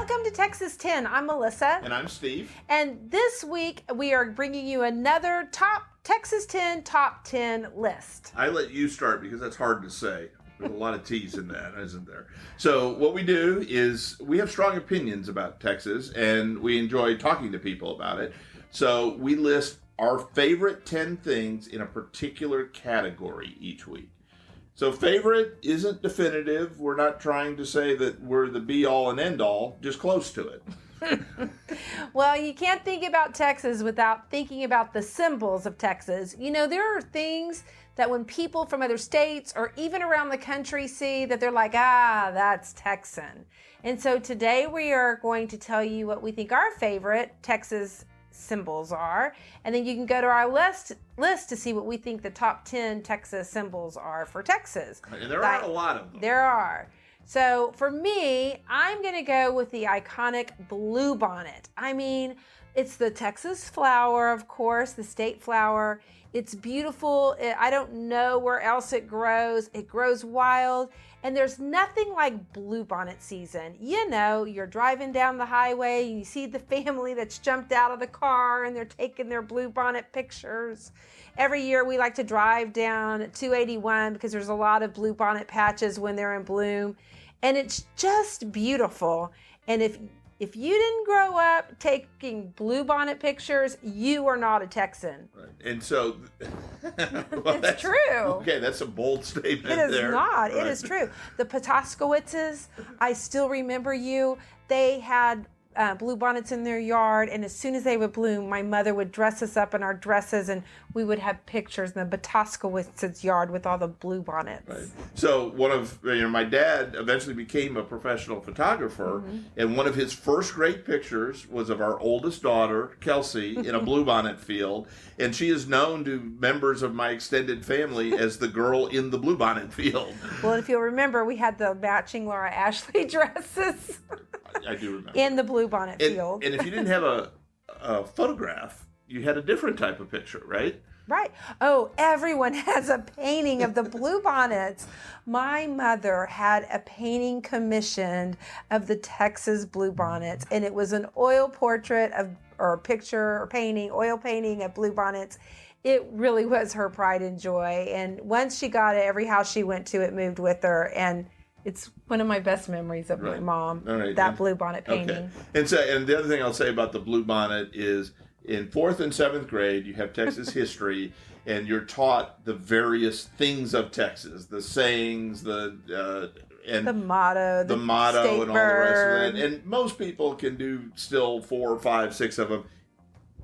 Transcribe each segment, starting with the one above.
Welcome to Texas 10. I'm Melissa. And I'm Steve. And this week we are bringing you another Texas 10 top 10 list. I let you start because that's hard to say. There's a lot of T's in that, isn't there? So what we do is we have strong opinions about Texas, and we enjoy talking to people about it. So we list our favorite 10 things in a particular category each week. So favorite isn't definitive. We're not trying to say that we're the be-all and end-all, just close to it. Well, you can't think about Texas without thinking about the symbols of Texas. You know, there are things that when people from other states or even around the country see that they're like, that's Texan. And so today we are going to tell you what we think our favorite Texas symbols are, and then you can go to our list to see what we think the top 10 Texas symbols are for Texas. And there are a lot of them. There are. So for me, I'm going to go with the iconic bluebonnet. I mean, it's the Texas flower, of course, the state flower. It's beautiful. I don't know where else it grows. It grows wild. And there's nothing like bluebonnet season. You know, you're driving down the highway, you see the family that's jumped out of the car and they're taking their bluebonnet pictures. Every year we like to drive down 281 because there's a lot of bluebonnet patches when they're in bloom. And it's just beautiful. And if you didn't grow up taking bluebonnet pictures, you are not a Texan. Right. And so, well, it's true. Okay, that's a bold statement. It is there. not. Right. It is true. The Petoskowitzes, I still remember you. They had bluebonnets in their yard, and as soon as they would bloom, my mother would dress us up in our dresses, and we would have pictures in the Petoskowitzes' yard with all the bluebonnets. Right. So my dad eventually became a professional photographer, and one of his first great pictures was of our oldest daughter, Kelsey, in a bluebonnet field, and she is known to members of my extended family as the girl in the bluebonnet field. Well, if you'll remember, we had the matching Laura Ashley dresses. I do remember. In the bluebonnet field. And if you didn't have a photograph, you had a different type of picture, right? Right. Oh, everyone has a painting of the bluebonnets. My mother had a painting commissioned of the Texas bluebonnets, and it was an oil portrait or picture or painting, oil painting of bluebonnets. It really was her pride and joy. And once she got it, every house she went to, it moved with her. And it's one of my best memories of my mom, that bluebonnet painting. Okay. And the other thing I'll say about the bluebonnet is in 4th and 7th grade, you have Texas history, and you're taught the various things of Texas, the sayings, and the motto, and all bird. the rest of it. And most people can do still 4, 5, 6 of them.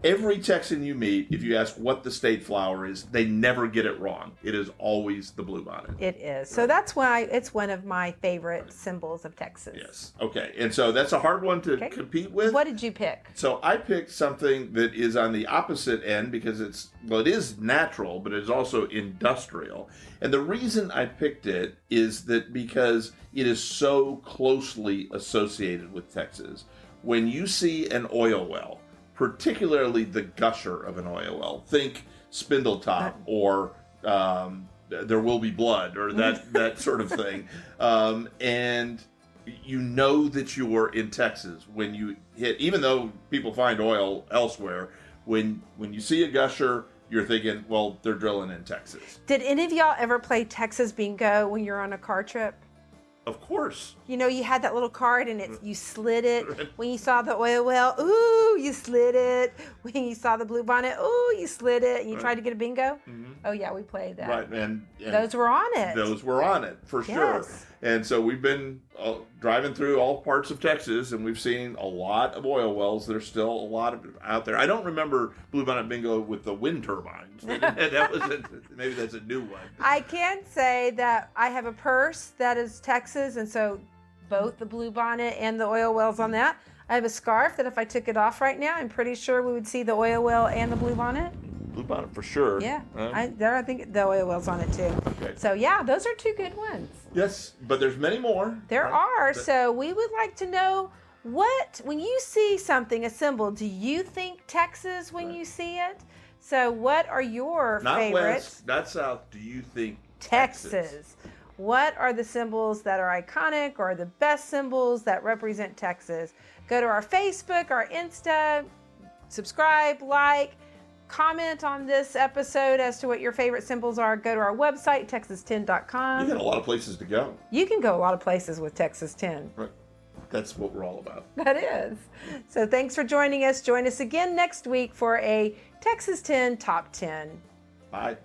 Every Texan you meet, if you ask what the state flower is, they never get it wrong. It is always the bluebonnet. It is. So that's why it's one of my favorite symbols of Texas. Yes. Okay. And so that's a hard one to compete with. What did you pick? So I picked something that is on the opposite end because it is natural, but it is also industrial. And the reason I picked it is that because it is so closely associated with Texas. When you see an oil well, particularly the gusher of an oil well. Think Spindletop or There Will Be Blood or that sort of thing. And you know that you're in Texas when you hit, even though people find oil elsewhere, when you see a gusher, you're thinking, well, they're drilling in Texas. Did any of y'all ever play Texas Bingo when you're on a car trip? Of course. You know, you had that little card and you slid it. When you saw the oil well, ooh, you slid it. When you saw the bluebonnet, ooh, you slid it. And you tried to get a bingo? Mm-hmm. Oh, yeah, we played that. Right, and those were on it. Those were on it, for sure. And so we've been driving through all parts of Texas, and we've seen a lot of oil wells. There's still a lot of out there. I don't remember Bluebonnet Bingo with the wind turbines. Maybe that's a new one. I can say that I have a purse that is Texas, and so both the bluebonnet and the oil wells on that. I have a scarf that if I took it off right now, I'm pretty sure we would see the oil well and the bluebonnet. Bluebonnet for sure. Yeah, I think the oil well's on it too. Okay. So yeah, those are two good ones. Yes, but there's many more. There are. So we would like to know when you see something, a symbol, do you think Texas when you see it? So what are your favorites? Not west, not south. Do you think Texas? What are the symbols that are iconic or the best symbols that represent Texas? Go to our Facebook, our Insta, subscribe, like, comment on this episode as to what your favorite symbols are. Go to our website, texas10.com. You got a lot of places to go. You can go a lot of places with Texas 10. Right. That's what we're all about. That is. So thanks for joining us. Join us again next week for a Texas 10 Top 10. Bye.